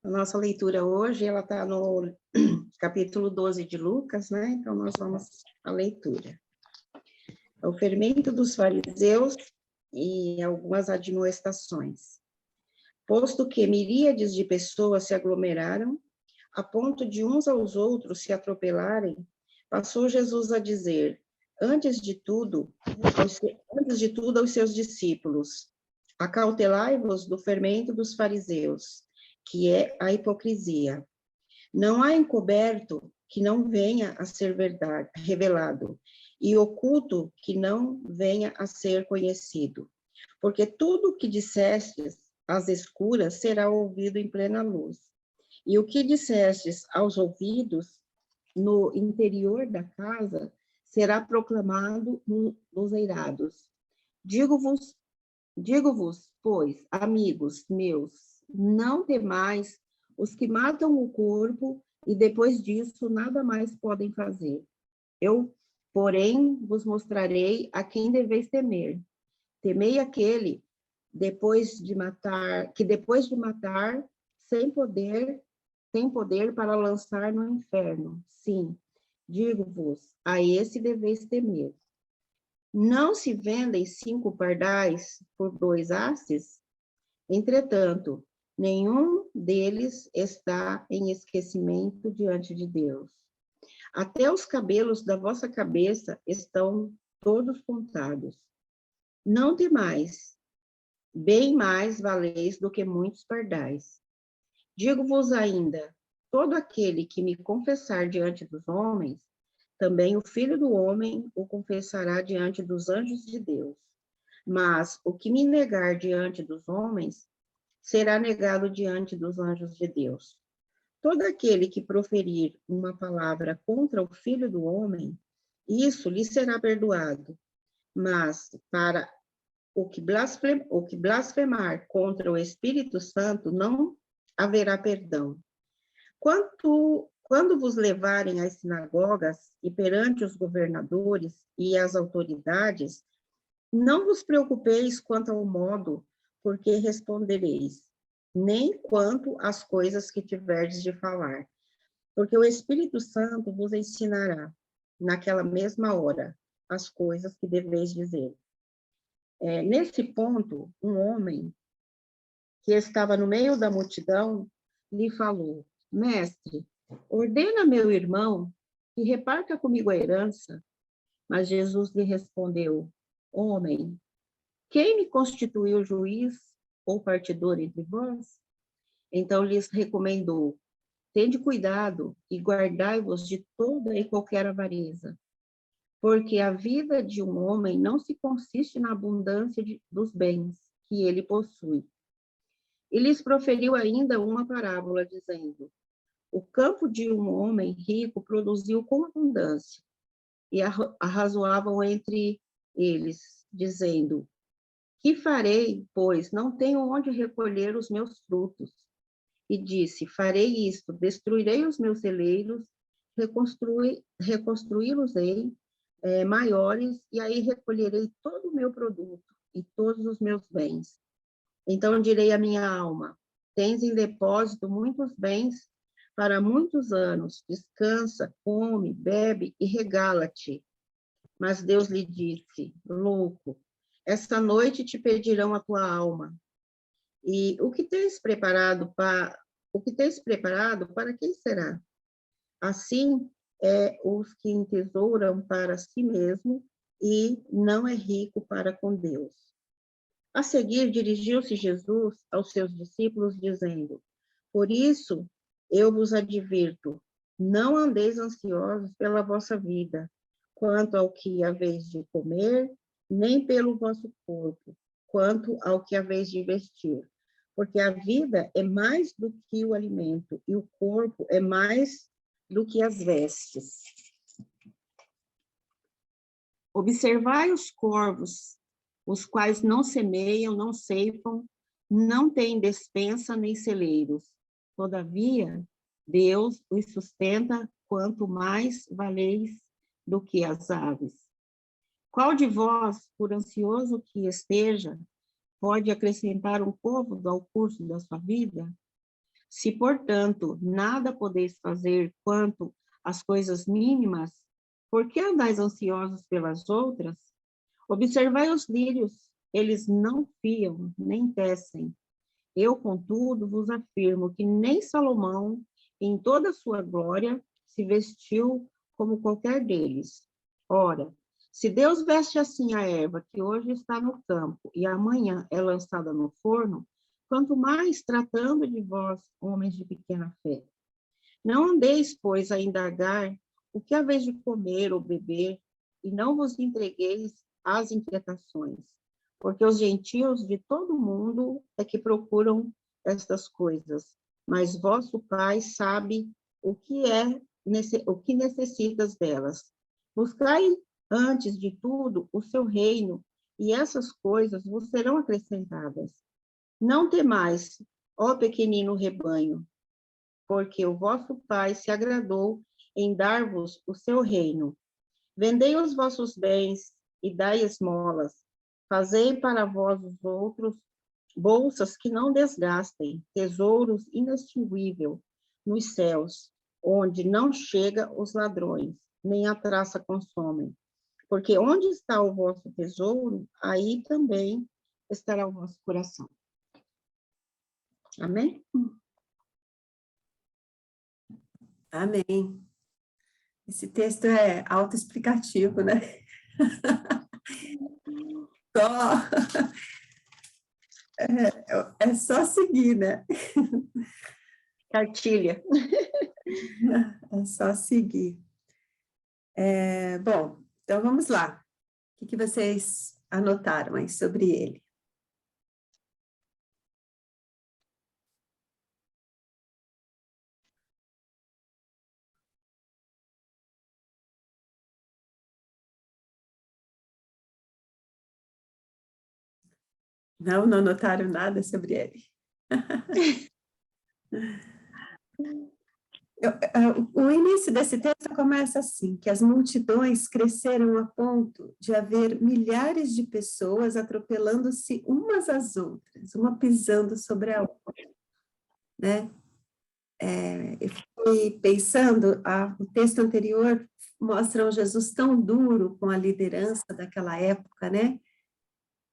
A nossa leitura hoje, ela está no capítulo 12 de Lucas, né? Então, nós vamos à leitura. O fermento dos fariseus e algumas admoestações. Posto que miríades de pessoas se aglomeraram, a ponto de uns aos outros se atropelarem, passou Jesus a dizer, antes de tudo aos seus discípulos, acautelai-vos do fermento dos fariseus, que é a hipocrisia. Não há encoberto que não venha a ser verdade, revelado, e oculto que não venha a ser conhecido. Porque tudo o que dissestes às escuras será ouvido em plena luz. E o que dissestes aos ouvidos no interior da casa será proclamado nos eirados. Digo-vos, pois, amigos meus, não temais os que matam o corpo e depois disso nada mais podem fazer. Eu, porém, vos mostrarei a quem deveis temer. Temei aquele que depois de matar, tem poder para lançar no inferno. Sim, digo-vos, a esse deveis temer. Não se vendem 5 pardais por 2 asses? Entretanto, nenhum deles está em esquecimento diante de Deus. Até os cabelos da vossa cabeça estão todos contados. Não temais, bem mais valeis do que muitos pardais. Digo-vos ainda, todo aquele que me confessar diante dos homens, também o Filho do Homem o confessará diante dos anjos de Deus. Mas o que me negar diante dos homens, será negado diante dos anjos de Deus. Todo aquele que proferir uma palavra contra o Filho do Homem, isso lhe será perdoado. Mas para o que blasfemar contra o Espírito Santo, não haverá perdão. Quando vos levarem às sinagogas e perante os governadores e as autoridades, não vos preocupeis quanto ao modo por que respondereis, nem quanto às coisas que tiverdes de falar, porque o Espírito Santo vos ensinará, naquela mesma hora, as coisas que deveis dizer. Nesse ponto, um homem que estava no meio da multidão lhe falou, mestre, ordena meu irmão que reparta comigo a herança. Mas Jesus lhe respondeu, homem, quem me constituiu juiz ou partidor entre vós? Então lhes recomendou, tende cuidado e guardai-vos de toda e qualquer avareza, porque a vida de um homem não se consiste na abundância dos bens que ele possui. E lhes proferiu ainda uma parábola, dizendo, o campo de um homem rico produziu com abundância, e arrazoavam entre eles, dizendo, que farei, pois não tenho onde recolher os meus frutos? E disse, farei isto, destruirei os meus celeiros, reconstruí-los-ei maiores, e aí recolherei todo o meu produto e todos os meus bens. Então direi à minha alma, tens em depósito muitos bens para muitos anos, descansa, come, bebe e regala-te. Mas Deus lhe disse, louco, esta noite te pedirão a tua alma. E o que tens preparado para quem será? Assim os que entesouram para si mesmo e não é rico para com Deus. A seguir, dirigiu-se Jesus aos seus discípulos, dizendo, por isso eu vos advirto, não andeis ansiosos pela vossa vida, quanto ao que haveis de comer, nem pelo vosso corpo, quanto ao que haveis de vestir. Porque a vida é mais do que o alimento, e o corpo é mais do que as vestes. Observai os corvos, os quais não semeiam, não ceifam, não têm despensa nem celeiros. Todavia, Deus os sustenta, quanto mais valeis do que as aves. Qual de vós, por ansioso que esteja, pode acrescentar um côvado ao curso da sua vida? Se, portanto, nada podeis fazer quanto às coisas mínimas, por que andais ansiosos pelas outras? Observai os lírios, eles não fiam, nem tecem. Eu, contudo, vos afirmo que nem Salomão, em toda a sua glória, se vestiu como qualquer deles. Ora, se Deus veste assim a erva que hoje está no campo e amanhã é lançada no forno, quanto mais tratando de vós, homens de pequena fé. Não andeis, pois, a indagar o que haveis de comer ou beber, e não vos entregueis às inquietações, porque os gentios de todo mundo é que procuram estas coisas, mas vosso Pai sabe o que o que necessitas delas. Buscai antes de tudo o seu reino, e essas coisas vos serão acrescentadas. Não temais, ó pequenino rebanho, porque o vosso Pai se agradou em dar-vos o seu reino. Vendei os vossos bens e dai esmolas. Fazei para vós os outros bolsas que não desgastem, tesouros inextinguíveis nos céus, onde não chega os ladrões, nem a traça consomem. Porque onde está o vosso tesouro, aí também estará o vosso coração. Amém? Amém. Esse texto é autoexplicativo, né? Só, é só seguir, né? Cartilha. É só seguir. Bom, então vamos lá. O que vocês anotaram aí sobre ele? Não anotaram nada sobre ele. O início desse texto começa assim, que as multidões cresceram a ponto de haver milhares de pessoas atropelando-se umas às outras, uma pisando sobre a outra, né? Eu fiquei pensando, o texto anterior mostra um Jesus tão duro com a liderança daquela época, né?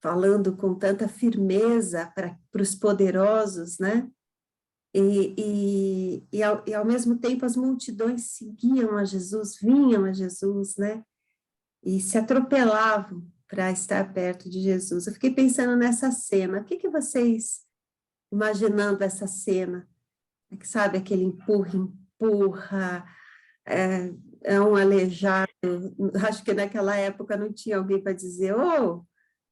Falando com tanta firmeza para os poderosos, né? E ao mesmo tempo as multidões seguiam a Jesus, vinham a Jesus, né? E se atropelavam para estar perto de Jesus. Eu fiquei pensando nessa cena. O que vocês, imaginando essa cena? Sabe, aquele empurra, é um aleijado. Acho que naquela época não tinha alguém para dizer,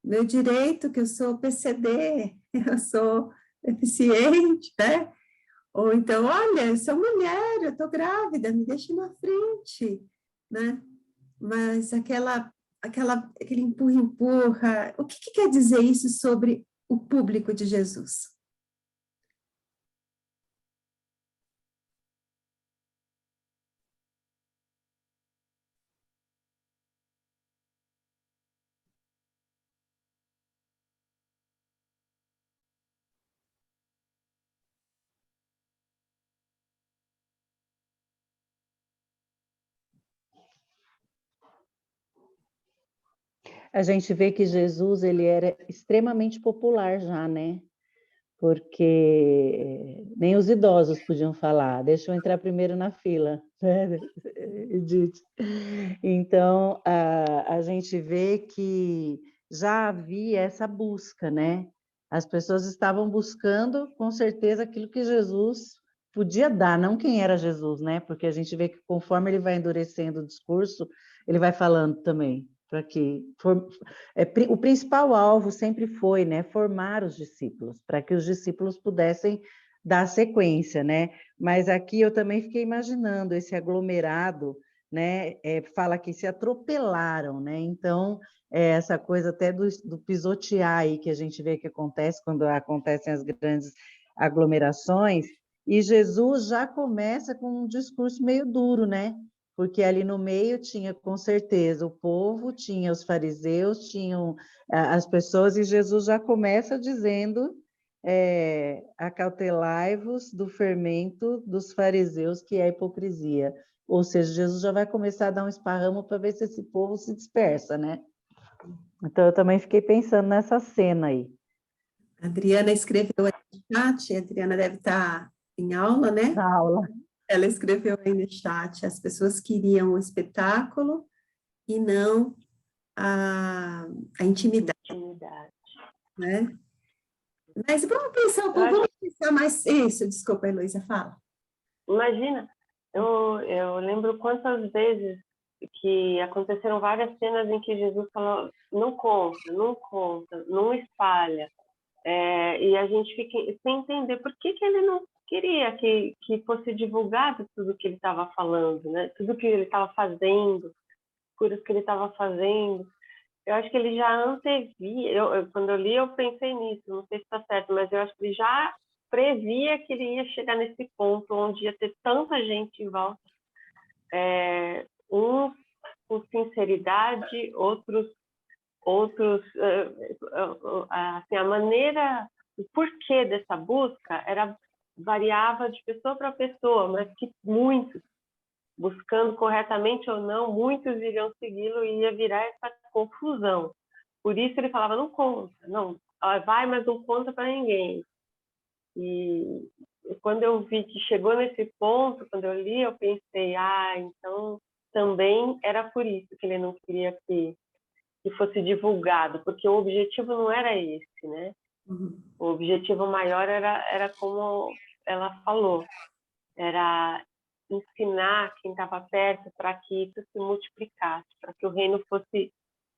meu direito, que eu sou PCD, eu sou deficiente, né? Ou então, olha, eu sou mulher, eu estou grávida, me deixa na frente, né? Mas aquele empurra, o que quer dizer isso sobre o público de Jesus? A gente vê que Jesus ele era extremamente popular já, né? Porque nem os idosos podiam falar, deixa eu entrar primeiro na fila, né, Edith? Então, a gente vê que já havia essa busca, né? As pessoas estavam buscando, com certeza, aquilo que Jesus podia dar, não quem era Jesus, né? Porque a gente vê que conforme ele vai endurecendo o discurso, ele vai falando também, para que o principal alvo sempre foi, né, formar os discípulos, para que os discípulos pudessem dar sequência, né? Mas aqui eu também fiquei imaginando esse aglomerado, né? Fala que se atropelaram, né? Então, essa coisa até do pisotear aí que a gente vê que acontece quando acontecem as grandes aglomerações, e Jesus já começa com um discurso meio duro, né? Porque ali no meio tinha, com certeza, o povo, tinha os fariseus, tinham as pessoas, e Jesus já começa dizendo acautelai-vos do fermento dos fariseus, que é a hipocrisia. Ou seja, Jesus já vai começar a dar um esparramo para ver se esse povo se dispersa, né? Então, eu também fiquei pensando nessa cena aí. A Adriana escreveu aí no chat, a Adriana deve estar em aula, né? Na aula. Ela escreveu aí no chat, as pessoas queriam o espetáculo e não a intimidade, né? Mas vamos pensar um pouco, vamos pensar mais isso. Desculpa, Heloísa, fala. Imagina, eu lembro quantas vezes que aconteceram várias cenas em que Jesus falou, não conta, não espalha. E a gente fica sem entender por que ele não queria que fosse divulgado tudo que ele estava falando, né? Tudo que ele estava fazendo, curas que ele estava fazendo. Eu acho que ele já antevia, quando eu li eu pensei nisso, não sei se está certo, mas eu acho que ele já previa que ele ia chegar nesse ponto onde ia ter tanta gente em volta, uns com sinceridade, outros assim, a maneira, o porquê dessa busca variava de pessoa para pessoa, mas que muitos, buscando corretamente ou não, muitos iriam segui-lo e ia virar essa confusão. Por isso ele falava, não conta, não, vai, mas não conta para ninguém. E quando eu vi que chegou nesse ponto, quando eu li, eu pensei, então também era por isso que ele não queria que fosse divulgado, porque o objetivo não era esse, né? Uhum. O objetivo maior era como ela falou, era ensinar quem estava perto para que isso se multiplicasse, para que o reino fosse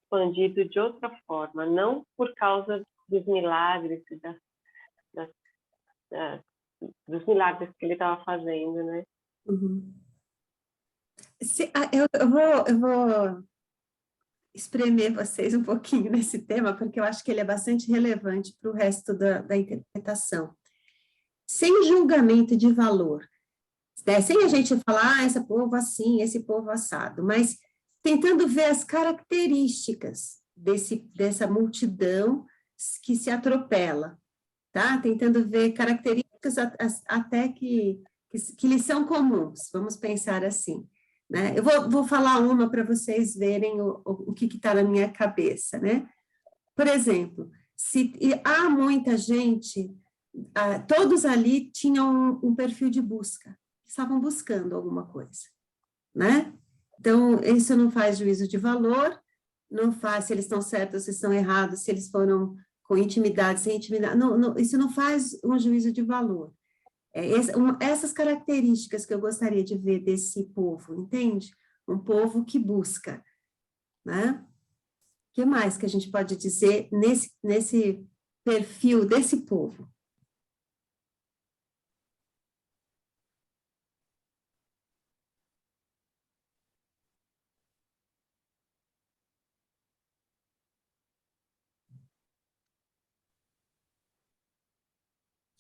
expandido de outra forma, não por causa dos milagres, dos milagres que ele estava fazendo, né? Uhum. Eu vou espremer vocês um pouquinho nesse tema, porque eu acho que ele é bastante relevante para o resto da interpretação. Sem julgamento de valor, né? Sem a gente falar, esse povo assim, esse povo assado, mas tentando ver as características dessa multidão que se atropela, tá? Tentando ver características até que lhes são comuns, vamos pensar assim, né? Eu vou falar uma para vocês verem o que está na minha cabeça, né? Por exemplo, se há muita gente, todos ali tinham um perfil de busca, estavam buscando alguma coisa, né? Então, isso não faz juízo de valor, não faz se eles estão certos, se estão errados, se eles foram com intimidade, sem intimidade, isso não faz um juízo de valor. Essas características que eu gostaria de ver desse povo, entende? Um povo que busca, né? O que mais que a gente pode dizer nesse perfil desse povo?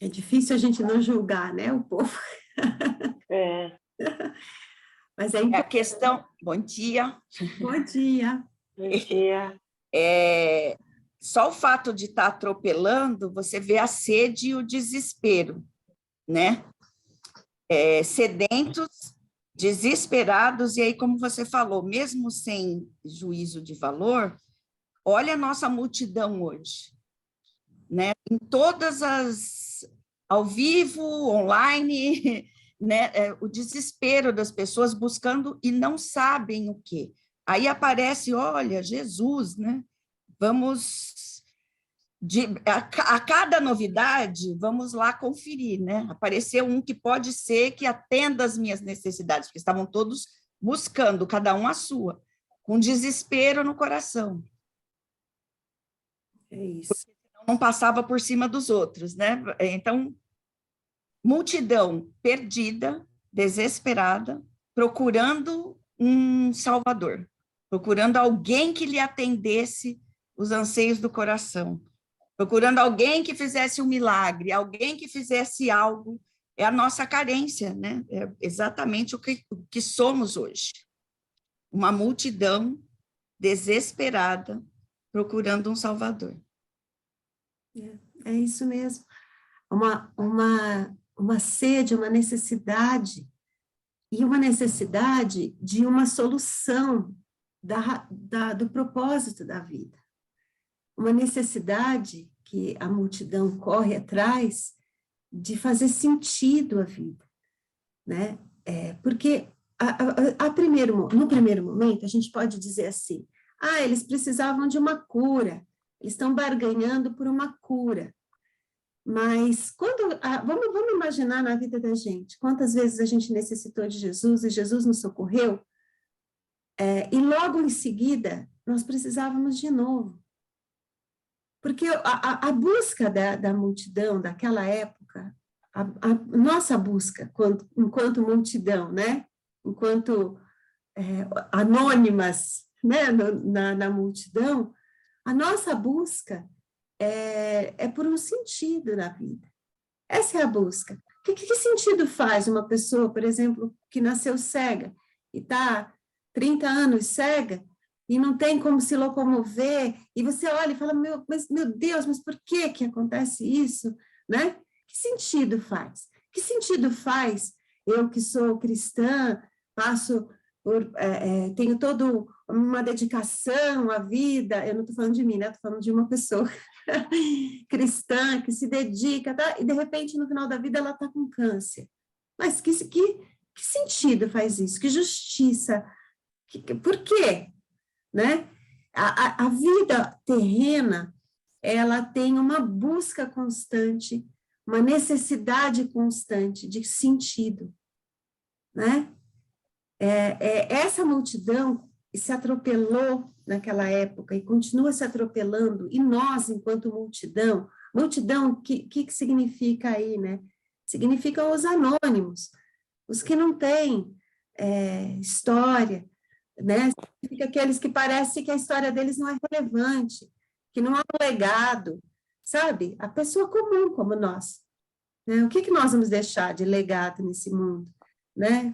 É difícil a gente não julgar, né, o povo. Mas é A importante. questão... Bom dia. Bom dia. Bom dia. Só o fato de estar atropelando, você vê a sede e o desespero, né? Sedentos, desesperados, e aí, como você falou, mesmo sem juízo de valor, olha a nossa multidão hoje, né? Em todas as... ao vivo, online, né? O desespero das pessoas buscando e não sabem o quê. Aí aparece, olha, Jesus, né? Vamos, a cada novidade, vamos lá conferir, né? Apareceu um que pode ser que atenda às minhas necessidades, porque estavam todos buscando, cada um a sua, com desespero no coração. É isso. Não passava por cima dos outros, né? Então, multidão perdida, desesperada, procurando um salvador, procurando alguém que lhe atendesse os anseios do coração, procurando alguém que fizesse um milagre, alguém que fizesse algo. É a nossa carência, né? É exatamente o que somos hoje. Uma multidão desesperada procurando um salvador. É isso mesmo. uma sede, uma necessidade, e uma necessidade de uma solução do propósito da vida. Uma necessidade que a multidão corre atrás de fazer sentido à vida, né? Porque no primeiro momento a gente pode dizer assim, eles precisavam de uma cura, eles estão barganhando por uma cura. Mas vamos imaginar na vida da gente, quantas vezes a gente necessitou de Jesus e Jesus nos socorreu, e logo em seguida nós precisávamos de novo. Porque a busca da multidão daquela época, a nossa busca enquanto multidão, né? Enquanto anônimas, né? na multidão, a nossa busca é por um sentido na vida. Essa é a busca. Que sentido faz uma pessoa, por exemplo, que nasceu cega e está 30 anos cega e não tem como se locomover, e você olha e fala, meu Deus, mas por que acontece isso? Né? Que sentido faz? Que sentido faz eu que sou cristã, tenho toda uma dedicação à vida, eu não estou falando de mim, né? Estou falando de uma pessoa cristã que se dedica, tá? E de repente no final da vida ela está com câncer. Mas que sentido faz isso? Que justiça? Por quê? Né? A vida terrena, ela tem uma busca constante, uma necessidade constante de sentido, né? Essa multidão se atropelou naquela época e continua se atropelando, e nós, enquanto multidão, o que significa aí, né? Significam os anônimos, os que não têm história, né? Significa aqueles que parece que a história deles não é relevante, que não há um legado, sabe? A pessoa comum como nós, né? O que nós vamos deixar de legado nesse mundo? Né?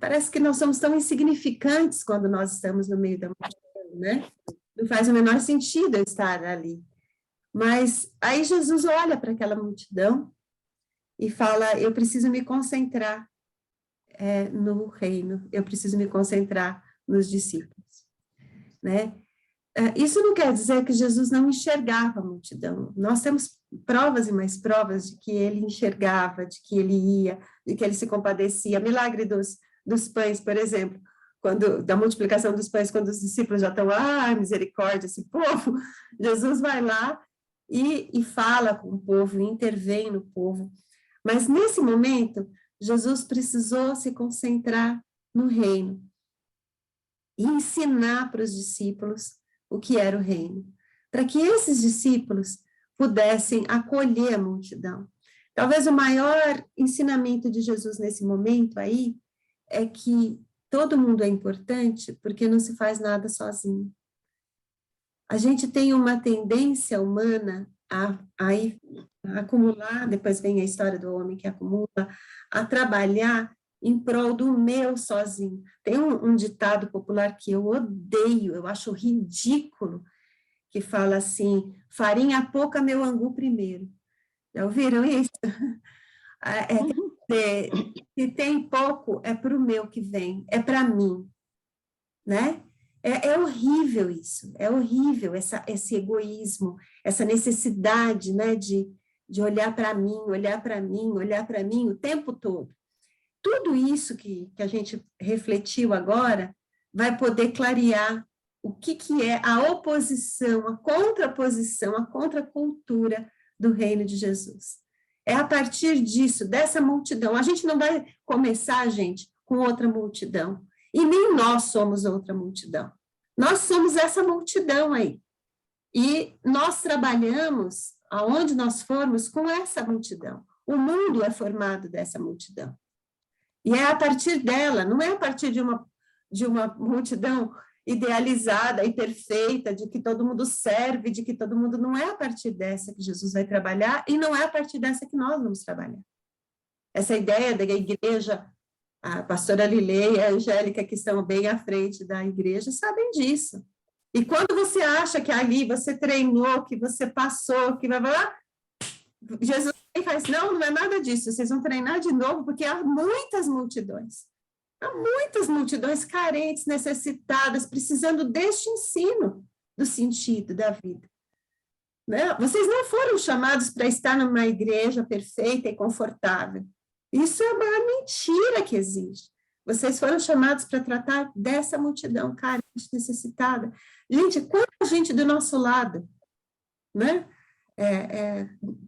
Parece que nós somos tão insignificantes quando nós estamos no meio da multidão, né? Não faz o menor sentido eu estar ali. Mas aí Jesus olha para aquela multidão e fala, eu preciso me concentrar no reino, eu preciso me concentrar nos discípulos, né? Isso não quer dizer que Jesus não enxergava a multidão. Nós temos provas e mais provas de que ele enxergava, de que ele ia, de que ele se compadecia. Milagre dos pães, por exemplo, da multiplicação dos pães, quando os discípulos já estão, misericórdia, esse povo, Jesus vai lá e fala com o povo, intervém no povo. Mas nesse momento, Jesus precisou se concentrar no reino e ensinar para os discípulos o que era o reino, para que esses discípulos pudessem acolher a multidão. Talvez o maior ensinamento de Jesus nesse momento aí é que todo mundo é importante porque não se faz nada sozinho. A gente tem uma tendência humana a acumular, depois vem a história do homem que acumula, a trabalhar em prol do meu sozinho. Tem um ditado popular que eu odeio, eu acho ridículo, que fala assim, farinha pouca, meu angu primeiro. Já ouviram isso? Se tem pouco, é para o meu que vem, é para mim, né? É horrível isso, é horrível esse egoísmo, essa necessidade, né, de olhar para mim, olhar para mim, olhar para mim o tempo todo. Tudo isso que a gente refletiu agora vai poder clarear o que é a oposição, a contraposição, a contracultura do reino de Jesus. É a partir disso, dessa multidão. A gente não vai começar, gente, com outra multidão. E nem nós somos outra multidão. Nós somos essa multidão aí. E nós trabalhamos, aonde nós formos, com essa multidão. O mundo é formado dessa multidão. E é a partir dela, não é a partir de uma multidão idealizada e perfeita, de que todo mundo serve, de que todo mundo... Não é a partir dessa que Jesus vai trabalhar e não é a partir dessa que nós vamos trabalhar. Essa ideia da igreja, a pastora Lilei e a Angélica, que estão bem à frente da igreja, sabem disso. E quando você acha que ali você treinou, que você passou, que vai lá, Jesus e faz, não é nada disso, vocês vão treinar de novo, porque há muitas multidões. Há muitas multidões carentes, necessitadas, precisando deste ensino do sentido da vida. Né? Vocês não foram chamados para estar numa igreja perfeita e confortável. Isso é uma mentira que existe. Vocês foram chamados para tratar dessa multidão carente, necessitada. Gente, quanta gente do nosso lado, né?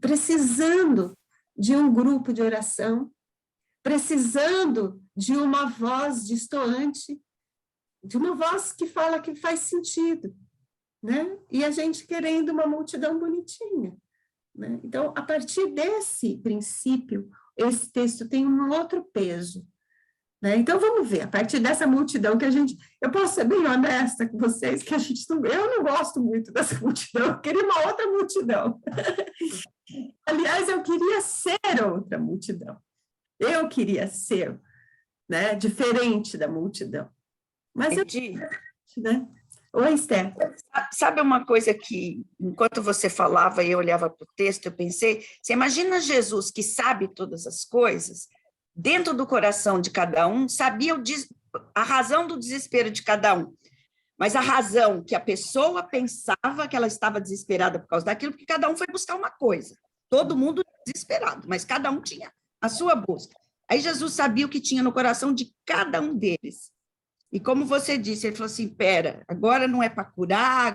Precisando de um grupo de oração, precisando de uma voz distoante, de uma voz que fala que faz sentido, né? E a gente querendo uma multidão bonitinha, né? Então, a partir desse princípio, esse texto tem um outro peso, né? Então, vamos ver, a partir dessa multidão que eu posso ser bem honesta com vocês, que eu não gosto muito dessa multidão, eu queria uma outra multidão. Aliás, eu queria ser outra multidão. Eu queria ser, né, diferente da multidão. Mas né? Oi, Esther. Sabe uma coisa que, enquanto você falava e eu olhava para o texto, eu pensei, você imagina Jesus que sabe todas as coisas, dentro do coração de cada um, sabia a razão do desespero de cada um, mas a razão que a pessoa pensava que ela estava desesperada por causa daquilo, porque cada um foi buscar uma coisa, todo mundo desesperado, mas cada um tinha a sua busca. Aí Jesus sabia o que tinha no coração de cada um deles. E como você disse, ele falou assim, pera, agora não é para curar,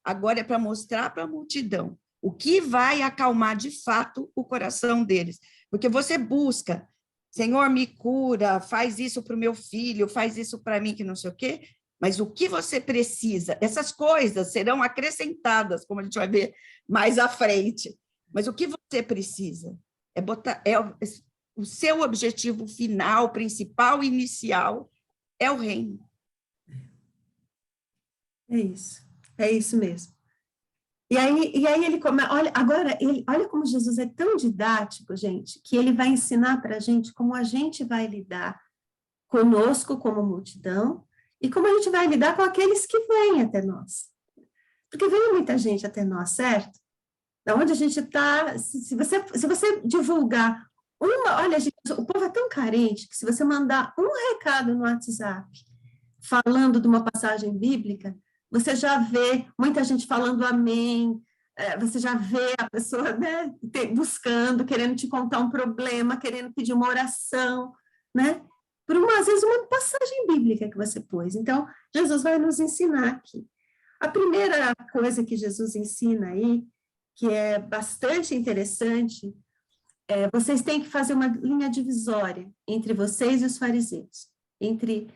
agora é para mostrar para a multidão o que vai acalmar de fato o coração deles. Porque você busca, Senhor, me cura, faz isso para o meu filho, faz isso para mim, que não sei o quê, mas o que você precisa, essas coisas serão acrescentadas, como a gente vai ver mais à frente, mas o que você precisa o seu objetivo final, principal, inicial, é o reino. É isso mesmo. E aí ele começa, olha como Jesus é tão didático, gente, que ele vai ensinar para a gente como a gente vai lidar conosco como multidão e como a gente vai lidar com aqueles que vêm até nós. Porque vem muita gente até nós, certo? Da onde a gente está, se você divulgar olha, gente, o povo é tão carente que se você mandar um recado no WhatsApp falando de uma passagem bíblica, você já vê muita gente falando amém, você já vê a pessoa, né, buscando, querendo te contar um problema, querendo pedir uma oração, né, às vezes uma passagem bíblica que você pôs. Então, Jesus vai nos ensinar aqui. A primeira coisa que Jesus ensina aí, que é bastante interessante, vocês têm que fazer uma linha divisória entre vocês e os fariseus, entre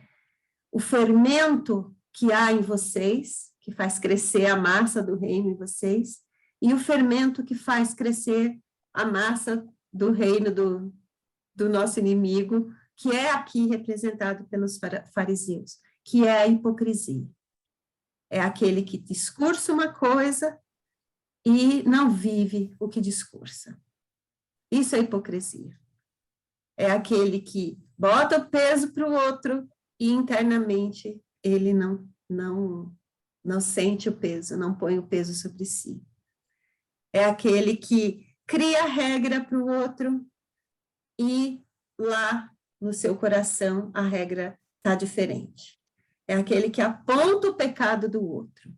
o fermento que há em vocês, que faz crescer a massa do reino em vocês, e o fermento que faz crescer a massa do reino do nosso inimigo, que é aqui representado pelos fariseus, que é a hipocrisia. É aquele que discursa uma coisa e não vive o que discursa. Isso é hipocrisia. É aquele que bota o peso para o outro e internamente ele não sente o peso, não põe o peso sobre si. É aquele que cria regra para o outro e lá no seu coração a regra está diferente. É aquele que aponta o pecado do outro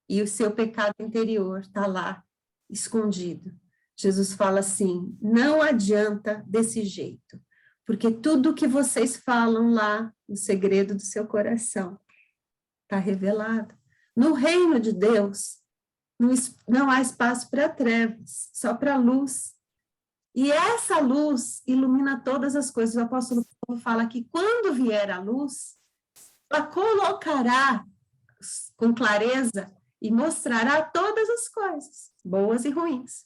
e o seu pecado interior está lá escondido. Jesus fala assim, não adianta desse jeito, porque tudo que vocês falam lá, no segredo do seu coração, está revelado. No reino de Deus, não há espaço para trevas, só para luz. E essa luz ilumina todas as coisas. O apóstolo Paulo fala que quando vier a luz, ela colocará com clareza e mostrará todas as coisas, boas e ruins.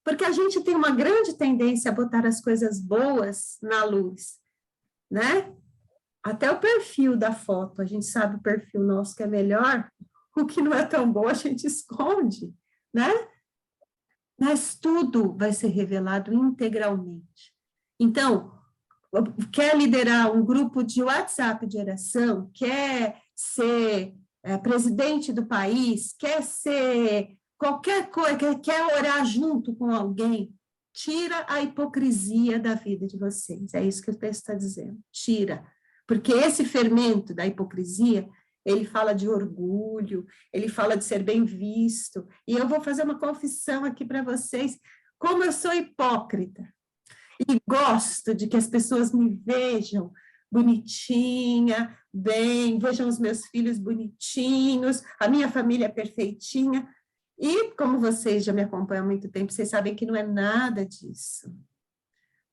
Porque a gente tem uma grande tendência a botar as coisas boas na luz, né? Até o perfil da foto, a gente sabe o perfil nosso que é melhor, o que não é tão bom a gente esconde, né? Mas tudo vai ser revelado integralmente. Então, quer liderar um grupo de WhatsApp de oração, quer ser presidente do país, quer ser qualquer coisa, quer orar junto com alguém, tira a hipocrisia da vida de vocês. É isso que o texto está dizendo. Tira. Porque esse fermento da hipocrisia, ele fala de orgulho, ele fala de ser bem visto. E eu vou fazer uma confissão aqui para vocês, como eu sou hipócrita. E gosto de que as pessoas me vejam bonitinha, bem, vejam os meus filhos bonitinhos, a minha família perfeitinha. E, como vocês já me acompanham há muito tempo, vocês sabem que não é nada disso,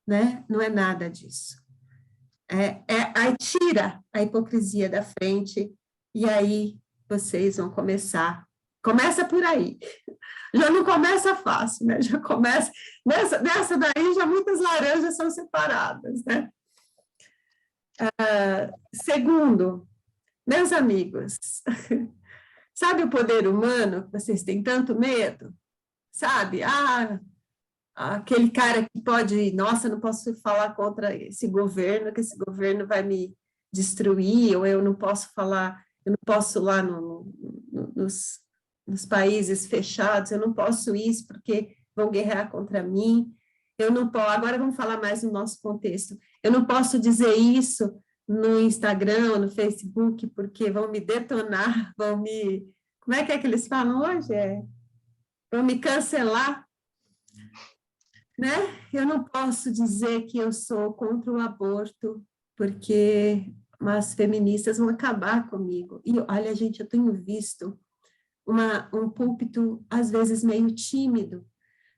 né? Não é nada disso. Aí tira a hipocrisia da frente, e aí vocês vão começar. Começa por aí. Já não começa fácil, né? Já começa... Nessa daí, já muitas laranjas são separadas, né? Segundo, meus amigos... Sabe o poder humano que vocês têm tanto medo? Sabe? Aquele cara que pode, nossa, não posso falar contra esse governo, que esse governo vai me destruir, ou eu não posso falar, eu não posso lá nos países fechados, eu não posso isso porque vão guerrear contra mim, eu não posso, agora vamos falar mais no nosso contexto, eu não posso dizer isso no Instagram, no Facebook, porque vão me detonar, como é que eles falam hoje? Vão me cancelar, né? Eu não posso dizer que eu sou contra o aborto, porque as feministas vão acabar comigo. E olha, gente, eu tenho visto um púlpito, às vezes, meio tímido.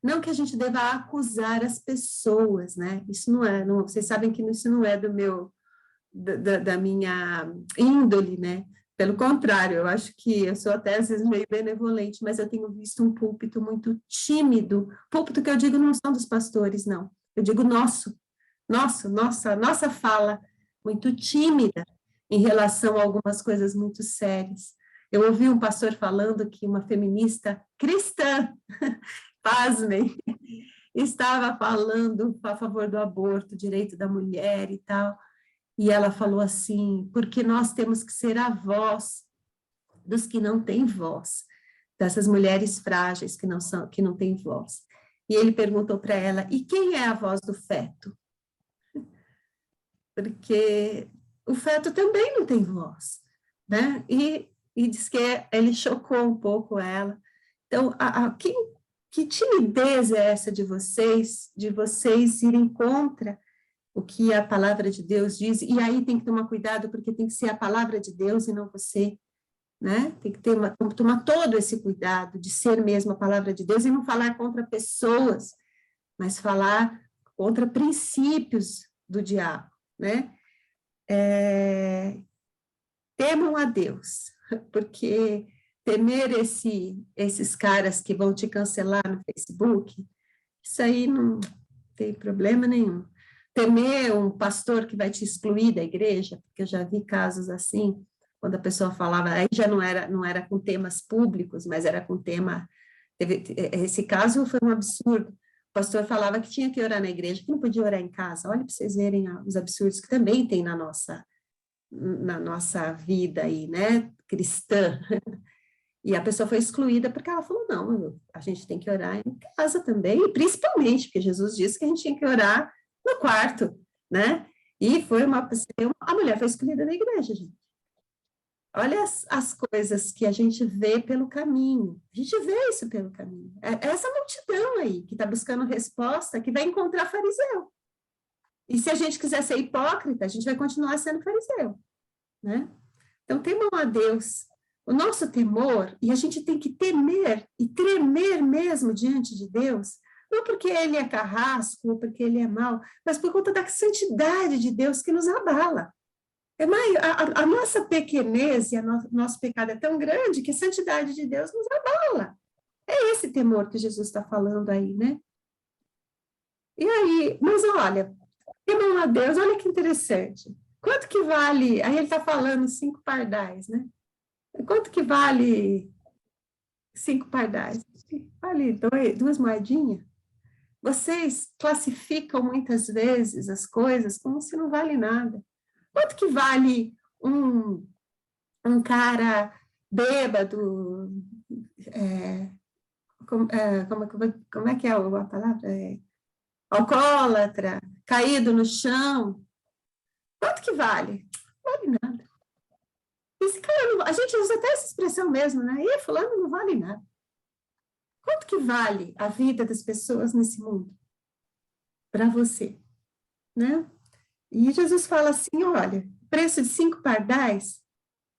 Não que a gente deva acusar as pessoas, né? Isso não, vocês sabem que isso não é da minha índole, né? Pelo contrário, eu acho que eu sou até às vezes meio benevolente, mas eu tenho visto um púlpito muito tímido. Púlpito que eu digo não são dos pastores, não. Eu digo nossa fala muito tímida em relação a algumas coisas muito sérias. Eu ouvi um pastor falando que uma feminista cristã, pasmem, estava falando a favor do aborto, direito da mulher e tal. E ela falou assim, porque nós temos que ser a voz dos que não têm voz, dessas mulheres frágeis que não têm voz. E ele perguntou para ela, e quem é a voz do feto? Porque o feto também não tem voz, né? E diz que ele chocou um pouco ela. Então, que timidez é essa de vocês irem contra o que a palavra de Deus diz, e aí tem que tomar cuidado, porque tem que ser a palavra de Deus e não você, né? Tem que tomar todo esse cuidado de ser mesmo a palavra de Deus e não falar contra pessoas, mas falar contra princípios do diabo, né? Temam a Deus, porque temer esses caras que vão te cancelar no Facebook, isso aí não tem problema nenhum. Temer um pastor que vai te excluir da igreja, porque eu já vi casos assim, quando a pessoa falava, aí já não era com temas públicos, mas era com tema, esse caso foi um absurdo, o pastor falava que tinha que orar na igreja, que não podia orar em casa, olha para vocês verem os absurdos que também tem na nossa vida aí, né, cristã, e a pessoa foi excluída porque ela falou, não, a gente tem que orar em casa também, e principalmente, porque Jesus disse que a gente tinha que orar no quarto, né? E a mulher foi escolhida na igreja, gente. Olha as coisas que a gente vê pelo caminho. A gente vê isso pelo caminho. É essa multidão aí que está buscando resposta, que vai encontrar fariseu. E se a gente quiser ser hipócrita, a gente vai continuar sendo fariseu, né? Então, temam a Deus. O nosso temor, e a gente tem que temer e tremer mesmo diante de Deus, não porque ele é carrasco, ou porque ele é mau, mas por conta da santidade de Deus que nos abala. A nossa pequenez e nosso pecado é tão grande que a santidade de Deus nos abala. É esse temor que Jesus está falando aí, né? E aí, mas olha, temam a Deus, olha que interessante. Quanto que vale, aí ele está falando 5 pardais, né? Quanto que vale 5 pardais? Vale 2 moedinhas? Vocês classificam muitas vezes as coisas como se não vale nada. Quanto que vale um cara bêbado, como é que é a palavra? Alcoólatra, caído no chão. Quanto que vale? Não vale nada. Esse cara, a gente usa até essa expressão mesmo, né? E fulano não vale nada. Quanto que vale a vida das pessoas nesse mundo? Para você, né? E Jesus fala assim, olha, preço de 5 pardais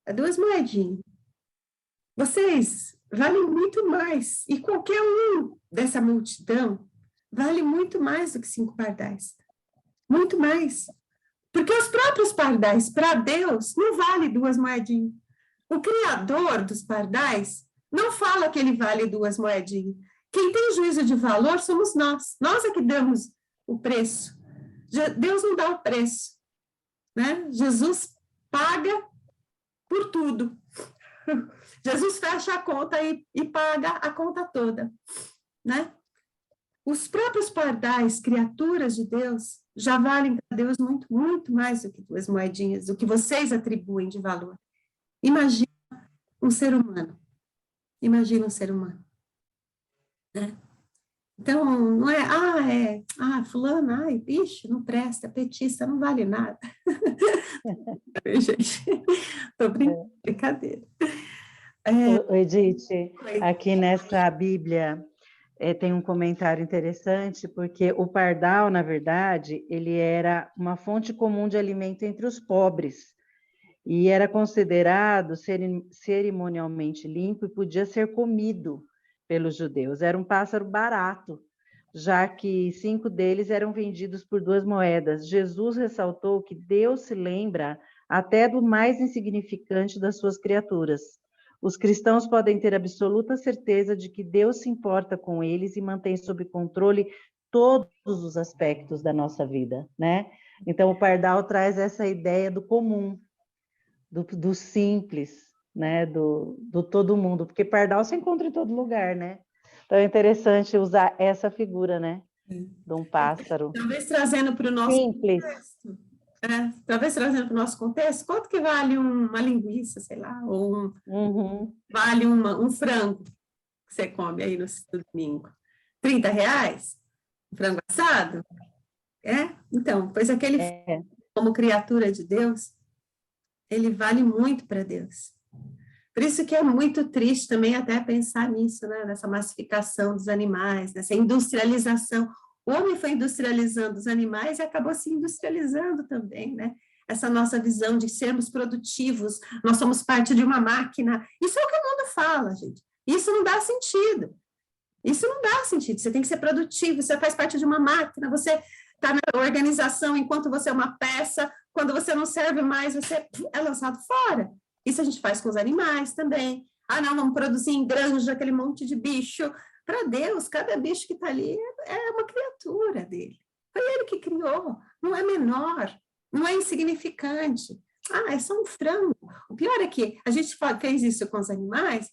é 2 moedinhas. Vocês valem muito mais. E qualquer um dessa multidão vale muito mais do que 5 pardais. Muito mais. Porque os próprios pardais, para Deus, não vale 2 moedinhas. O Criador dos pardais não fala que ele vale 2 moedinhas. Quem tem juízo de valor somos nós. Nós é que damos o preço. Deus não dá o preço. Né? Jesus paga por tudo. Jesus fecha a conta e paga a conta toda. Né? Os próprios pardais, criaturas de Deus, já valem para Deus muito, muito mais do que 2 moedinhas, do que vocês atribuem de valor. Imagina um ser humano. Imagina um ser humano. Né? Então, não é, fulano, bicho, não presta, petista, não vale nada. Gente, estou brincando, brincadeira. Edith, aqui nessa Bíblia tem um comentário interessante, porque o pardal, na verdade, ele era uma fonte comum de alimento entre os pobres, e era considerado cerimonialmente limpo e podia ser comido pelos judeus. Era um pássaro barato, já que 5 deles eram vendidos por 2 moedas. Jesus ressaltou que Deus se lembra até do mais insignificante das suas criaturas. Os cristãos podem ter absoluta certeza de que Deus se importa com eles e mantém sob controle todos os aspectos da nossa vida, né? Então, o pardal traz essa ideia do comum, do simples, né? Do todo mundo, porque pardal se encontra em todo lugar, né? Então, é interessante usar essa figura, né? De um pássaro. Talvez trazendo para o nosso simples. contexto. Talvez trazendo para o nosso contexto, quanto que vale uma linguiça, sei lá, ou vale um frango que você come aí no domingo? R$30? Um frango assado? Então, pois aquele como criatura de Deus, ele vale muito para Deus. Por isso que é muito triste também até pensar nisso, né? Nessa massificação dos animais, nessa industrialização. O homem foi industrializando os animais e acabou se industrializando também, né? Essa nossa visão de sermos produtivos, nós somos parte de uma máquina. Isso é o que o mundo fala, gente. Isso não dá sentido. Isso não dá sentido. Você tem que ser produtivo, você faz parte de uma máquina, você está na organização enquanto você é uma peça, quando você não serve mais, você é lançado fora. Isso a gente faz com os animais também. Não, vamos produzir em granja aquele monte de bicho. Para Deus, cada bicho que está ali é uma criatura dele. Foi ele que criou. Não é menor, não é insignificante. É só um frango. O pior é que a gente fez isso com os animais,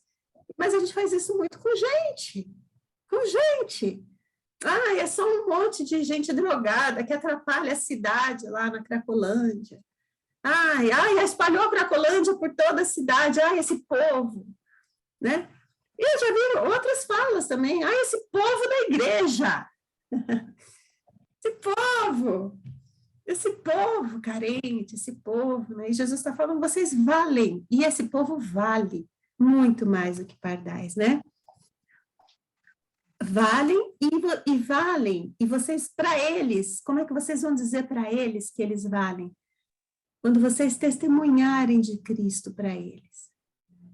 mas a gente faz isso muito com gente. Com gente. É só um monte de gente drogada que atrapalha a cidade lá na Cracolândia. Espalhou a Cracolândia por toda a cidade. Esse povo, né? E eu já vi outras falas também. Esse povo da igreja. Esse povo carente, esse povo, né? E Jesus está falando, vocês valem. E esse povo vale muito mais do que pardais, né? Valem e valem. E vocês, para eles, como é que vocês vão dizer para eles que eles valem? Quando vocês testemunharem de Cristo para eles.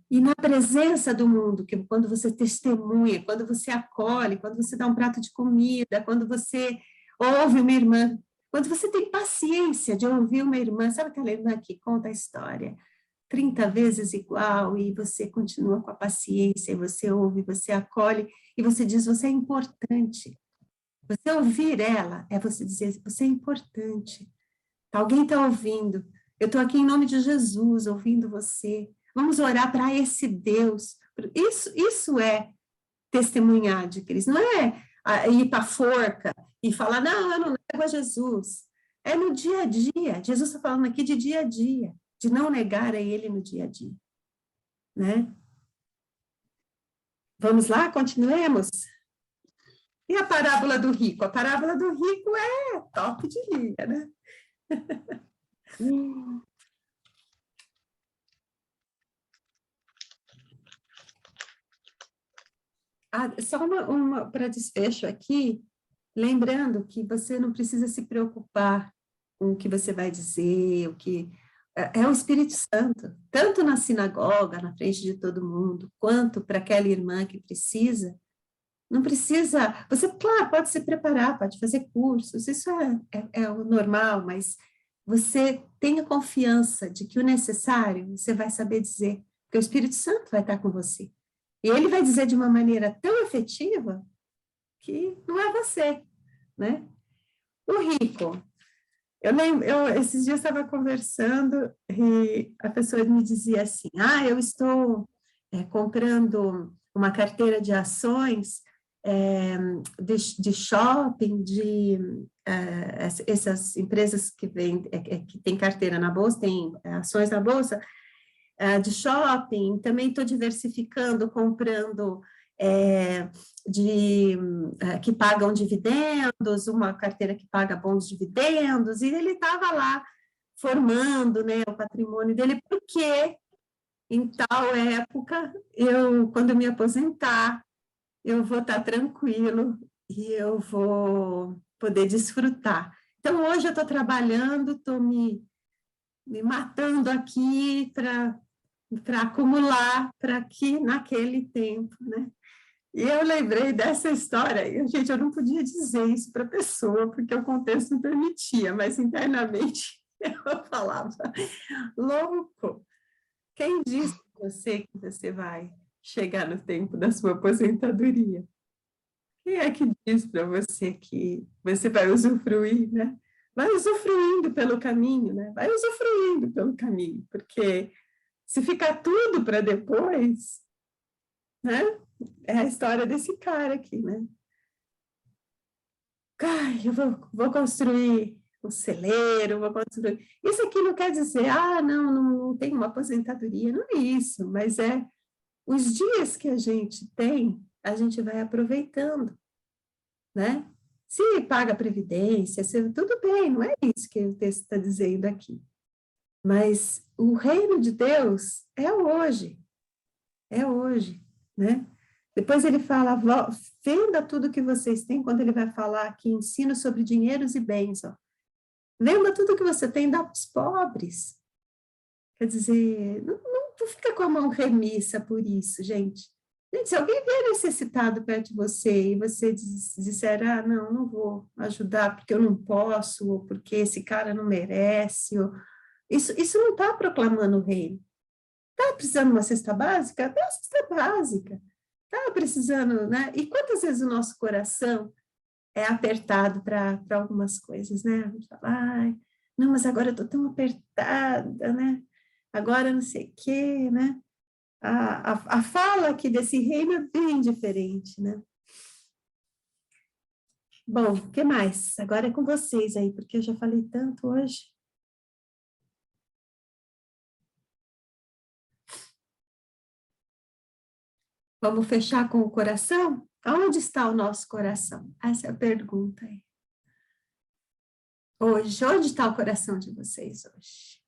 E na presença do mundo, que quando você testemunha, quando você acolhe, quando você dá um prato de comida, quando você ouve uma irmã, quando você tem paciência de ouvir uma irmã, sabe aquela irmã que conta a história 30 vezes igual, e você continua com a paciência, e você ouve, você acolhe, e você diz, você é importante. Você ouvir ela é você dizer, você é importante. Alguém está ouvindo. Eu estou aqui em nome de Jesus, ouvindo você. Vamos orar para esse Deus. Isso é testemunhar de Cristo. Não é ir para a forca e falar, não, eu não nego a Jesus. É no dia a dia. Jesus está falando aqui de dia a dia, de não negar a Ele no dia a dia. Né? Vamos lá, continuemos? E a parábola do rico? A parábola do rico é top de linha, né? Só uma para desfecho aqui, lembrando que você não precisa se preocupar com o que você vai dizer, o que é o Espírito Santo, tanto na sinagoga, na frente de todo mundo, quanto para aquela irmã que precisa. Não precisa, você, claro, pode se preparar, pode fazer cursos, isso é o normal, mas você tenha confiança de que o necessário você vai saber dizer, porque o Espírito Santo vai estar com você. E ele vai dizer de uma maneira tão efetiva que não é você, né? O rico, esses dias estava conversando e a pessoa me dizia assim, eu estou comprando uma carteira de ações de shopping, essas empresas que que tem carteira na bolsa, tem ações na bolsa, de shopping, também estou diversificando, comprando que pagam dividendos, uma carteira que paga bons dividendos, e ele estava lá formando, né, o patrimônio dele, porque em tal época, quando eu me aposentar, eu vou estar tranquilo e eu vou poder desfrutar. Então, hoje eu estou trabalhando, estou me matando aqui para acumular, para que naquele tempo, né? E eu lembrei dessa história, e, gente, eu não podia dizer isso para a pessoa, porque o contexto não permitia, mas internamente eu falava, louco, quem disse para você que você vai chegar no tempo da sua aposentadoria? Quem é que diz para você que você vai usufruir, né? Vai usufruindo pelo caminho, né? Vai usufruindo pelo caminho, porque se ficar tudo para depois, né? É a história desse cara aqui, né? Eu vou construir um celeiro, vou construir... Isso aqui não quer dizer, não tem uma aposentadoria, não é isso, mas é os dias que a gente tem, a gente vai aproveitando, né? Se paga previdência, tudo bem, não é isso que o texto está dizendo aqui. Mas o reino de Deus é hoje, né? Depois ele fala, venda tudo que vocês têm, quando ele vai falar aqui, ensino sobre dinheiros e bens, ó. Venda tudo que você tem, dá para os pobres. Quer dizer, não fica com a mão remissa por isso, gente. Gente, se alguém vier necessitado perto de você e você disser, não vou ajudar porque eu não posso, ou porque esse cara não merece, isso não está proclamando o reino. Está precisando de uma cesta básica? Dá uma cesta básica. Está precisando, né? E quantas vezes o nosso coração é apertado para algumas coisas, né? A gente fala, não, mas agora eu estou tão apertada, né? Agora não sei o quê, né? A fala aqui desse reino é bem diferente, né? Bom, o que mais? Agora é com vocês aí, porque eu já falei tanto hoje. Vamos fechar com o coração? Onde está o nosso coração? Essa é a pergunta aí. Hoje, onde está o coração de vocês hoje?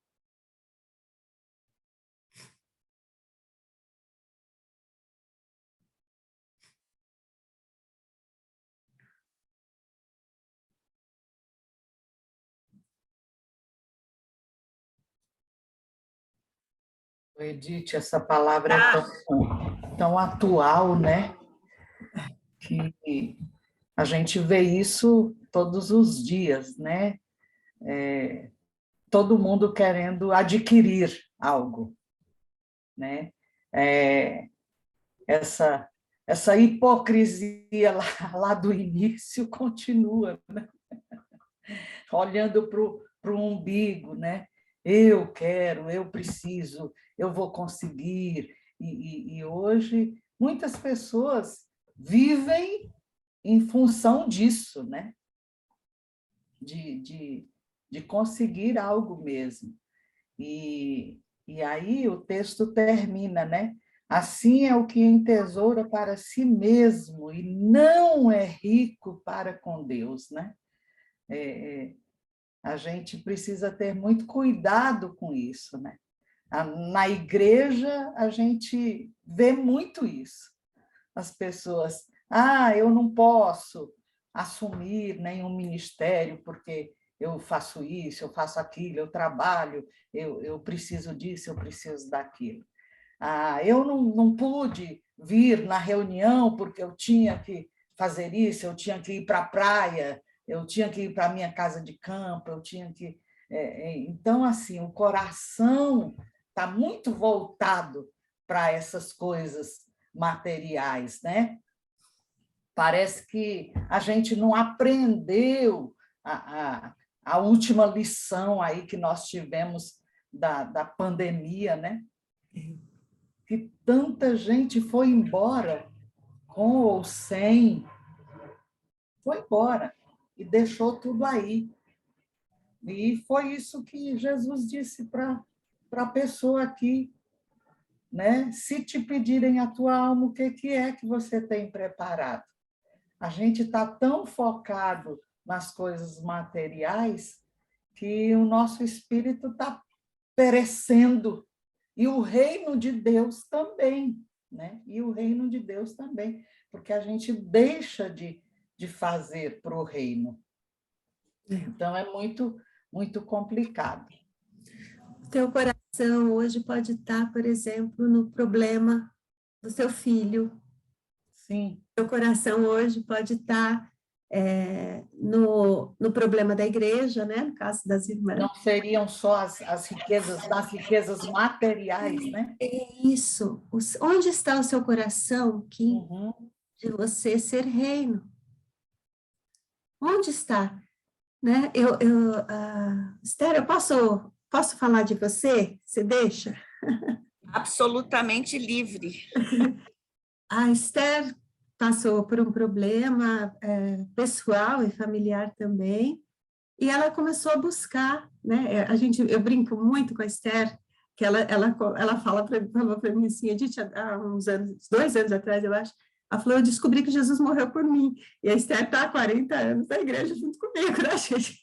Edith, essa palavra é tão atual, né? Que a gente vê isso todos os dias, né? Todo mundo querendo adquirir algo, né? Essa hipocrisia lá do início continua, né? Olhando para o umbigo, né? Eu quero, eu preciso, eu vou conseguir. E hoje muitas pessoas vivem em função disso, né? De conseguir algo mesmo. E aí o texto termina, né? Assim é o que entesoura para si mesmo e não é rico para com Deus, né? A gente precisa ter muito cuidado com isso, né? Na igreja, a gente vê muito isso. As pessoas, eu não posso assumir nenhum ministério porque eu faço isso, eu faço aquilo, eu trabalho, eu preciso disso, eu preciso daquilo. Eu não pude vir na reunião porque eu tinha que fazer isso, eu tinha que ir para a praia, eu tinha que ir para a minha casa de campo, eu tinha que... Então, assim, o coração está muito voltado para essas coisas materiais, né? Parece que a gente não aprendeu a última lição aí que nós tivemos da pandemia, né? Que tanta gente foi embora, com ou sem, foi embora e deixou tudo aí. E foi isso que Jesus disse para a pessoa aqui, né? Se te pedirem a tua alma, o que é que você tem preparado? A gente está tão focado nas coisas materiais que o nosso espírito está perecendo. E o reino de Deus também, né? E o reino de Deus também, porque a gente deixa de fazer para o reino. Então, é muito, muito complicado. O teu coração hoje pode estar, por exemplo, no problema do seu filho. Sim. O teu coração hoje pode estar no problema da igreja, né? No caso das irmãs. Não seriam só as riquezas materiais, né? É isso. Onde está o seu coração de você ser reino? Onde está? Né? Esther, eu posso falar de você? Você deixa? Absolutamente livre. A Esther passou por um problema pessoal e familiar também, e ela começou a buscar, né? Eu brinco muito com a Esther, que ela falou para mim assim, Edith, há uns anos, 2 anos atrás, eu acho, ela falou, eu descobri que Jesus morreu por mim, e a Esther está há 40 anos na igreja junto comigo, né, gente?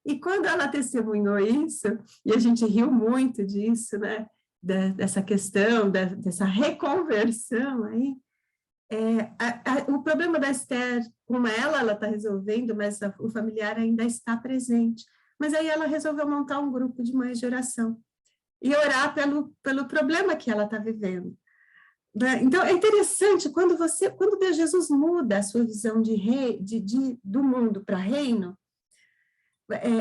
E quando ela testemunhou isso, e a gente riu muito disso, né, dessa questão, dessa reconversão aí, o problema da Esther, com ela está resolvendo, mas o familiar ainda está presente. Mas aí ela resolveu montar um grupo de mães de oração e orar pelo problema que ela está vivendo. Então, é interessante, quando Deus Jesus muda a sua visão do mundo para reino,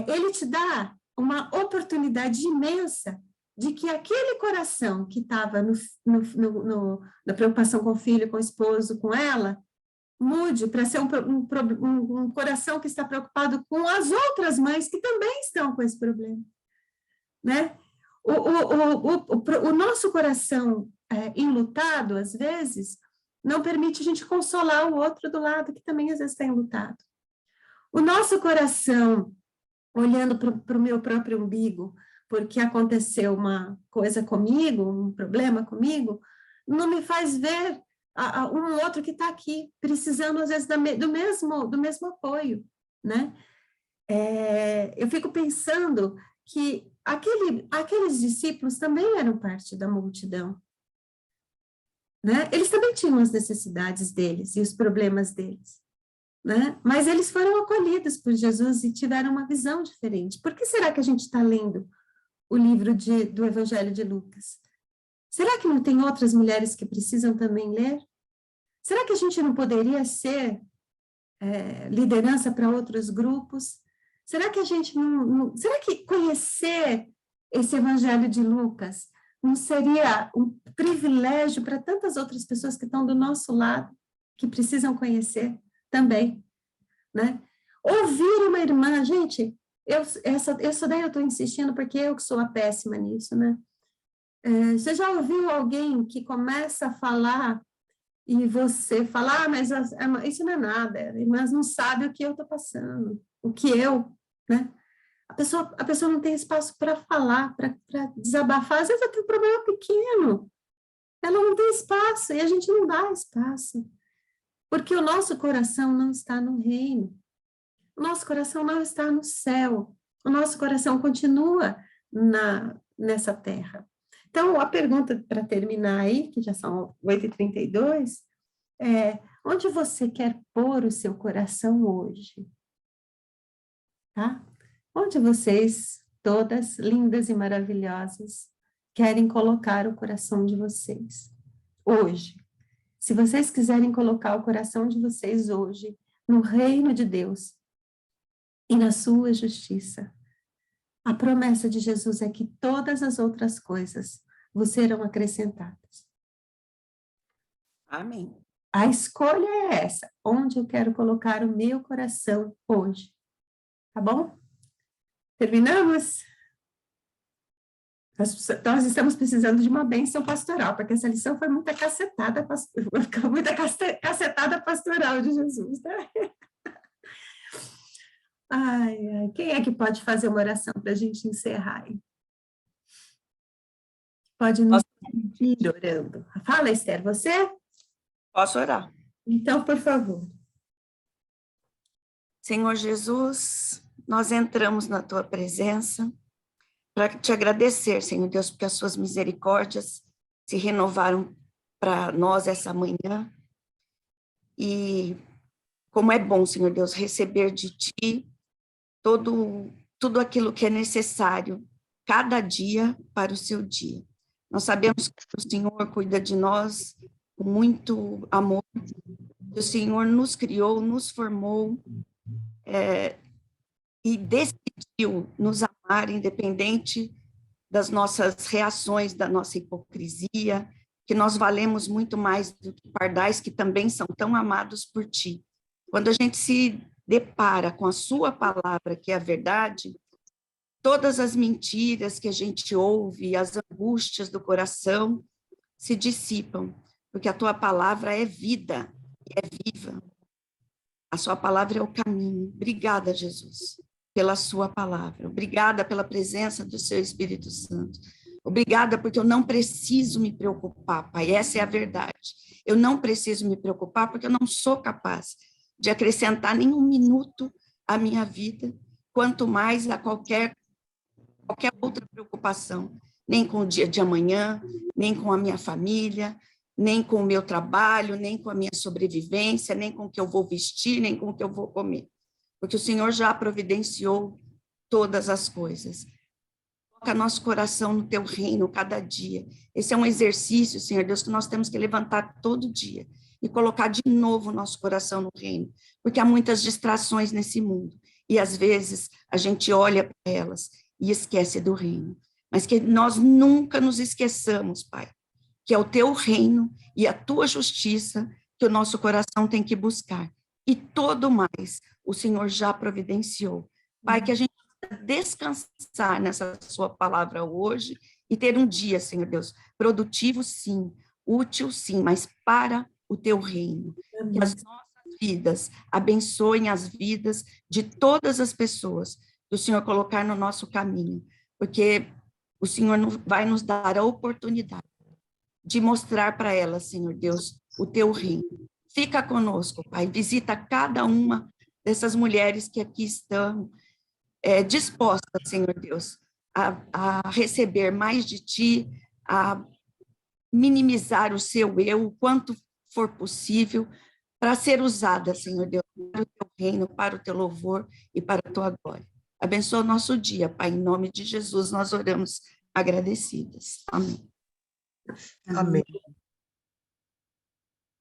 ele te dá uma oportunidade imensa de que aquele coração que estava na preocupação com o filho, com o esposo, com ela, mude para ser um coração que está preocupado com as outras mães que também estão com esse problema, né? O nosso coração enlutado, às vezes, não permite a gente consolar o outro do lado que também, às vezes, está enlutado. O nosso coração, olhando para o meu próprio umbigo, porque aconteceu uma coisa comigo, um problema comigo, não me faz ver um outro que está aqui, precisando, às vezes, do mesmo apoio, né? Eu fico pensando que aqueles discípulos também eram parte da multidão, né? Eles também tinham as necessidades deles e os problemas deles, né? Mas eles foram acolhidos por Jesus e tiveram uma visão diferente. Por que será que a gente está lendo o livro do Evangelho de Lucas? Será que não tem outras mulheres que precisam também ler? Será que a gente não poderia ser liderança para outros grupos? Será que a gente será que conhecer esse Evangelho de Lucas não seria um privilégio para tantas outras pessoas que estão do nosso lado, que precisam conhecer também, né? Ouvir uma irmã, gente, essa daí eu estou insistindo porque eu que sou a péssima nisso, né? Você já ouviu alguém que começa a falar e você fala, mas isso não é nada, mas não sabe o que eu estou passando, né? A pessoa não tem espaço para falar, para desabafar, às vezes eu tenho um problema pequeno, ela não tem espaço, e a gente não dá espaço, porque o nosso coração não está no reino, o nosso coração não está no céu, o nosso coração continua nessa terra. Então, a pergunta para terminar aí, que já são 8h32, onde você quer pôr o seu coração hoje? Tá? Onde vocês, todas lindas e maravilhosas, querem colocar o coração de vocês hoje? Se vocês quiserem colocar o coração de vocês hoje no reino de Deus e na sua justiça, a promessa de Jesus é que todas as outras coisas vos serão acrescentadas. Amém. A escolha é essa, onde eu quero colocar o meu coração hoje. Tá bom? Terminamos? Nós estamos precisando de uma bênção pastoral, porque essa lição foi muita cacetada pastoral de Jesus, né? Ai, ai, quem é que pode fazer uma oração para a gente encerrar aí? Pode nos ir orando. Fala, Esther, você? Posso orar? Então, por favor. Senhor Jesus, nós entramos na tua presença para te agradecer, Senhor Deus, porque as suas misericórdias se renovaram para nós essa manhã. E como é bom, Senhor Deus, receber de ti tudo aquilo que é necessário cada dia para o seu dia. Nós sabemos que o Senhor cuida de nós com muito amor, que o Senhor nos criou, nos formou, e decidiu nos amar, independente das nossas reações, da nossa hipocrisia, que nós valemos muito mais do que pardais que também são tão amados por ti. Quando a gente se depara com a sua palavra, que é a verdade, todas as mentiras que a gente ouve, as angústias do coração se dissipam, porque a tua palavra é vida, é viva. A sua palavra é o caminho. Obrigada, Jesus, pela sua palavra. Obrigada pela presença do seu Espírito Santo. Obrigada porque eu não preciso me preocupar, Pai, essa é a verdade. Eu não preciso me preocupar porque eu não sou capaz de acrescentar nenhum minuto à minha vida, quanto mais a qualquer outra preocupação, nem com o dia de amanhã, nem com a minha família, nem com o meu trabalho, nem com a minha sobrevivência, nem com o que eu vou vestir, nem com o que eu vou comer, porque o Senhor já providenciou todas as coisas. Coloca nosso coração no teu reino cada dia. Esse é um exercício, Senhor Deus, que nós temos que levantar todo dia e colocar de novo o nosso coração no reino, porque há muitas distrações nesse mundo, e às vezes a gente olha para elas e esquece do reino, mas que nós nunca nos esqueçamos, Pai, que é o teu reino e a tua justiça que o nosso coração tem que buscar, e todo mais o Senhor já providenciou. Pai, que a gente possa descansar nessa sua palavra hoje e ter um dia, Senhor Deus, produtivo sim, útil sim, mas para o teu reino. Que as nossas vidas abençoem as vidas de todas as pessoas que o Senhor colocar no nosso caminho, porque o Senhor vai nos dar a oportunidade de mostrar para elas, Senhor Deus, o teu reino. Fica conosco, Pai, visita cada uma dessas mulheres que aqui estão dispostas, Senhor Deus, a receber mais de ti, a minimizar o seu eu, o quanto for possível, para ser usada, Senhor Deus, para o teu reino, para o teu louvor e para a tua glória. Abençoa o nosso dia, Pai, em nome de Jesus, nós oramos agradecidas. Amém. Amém.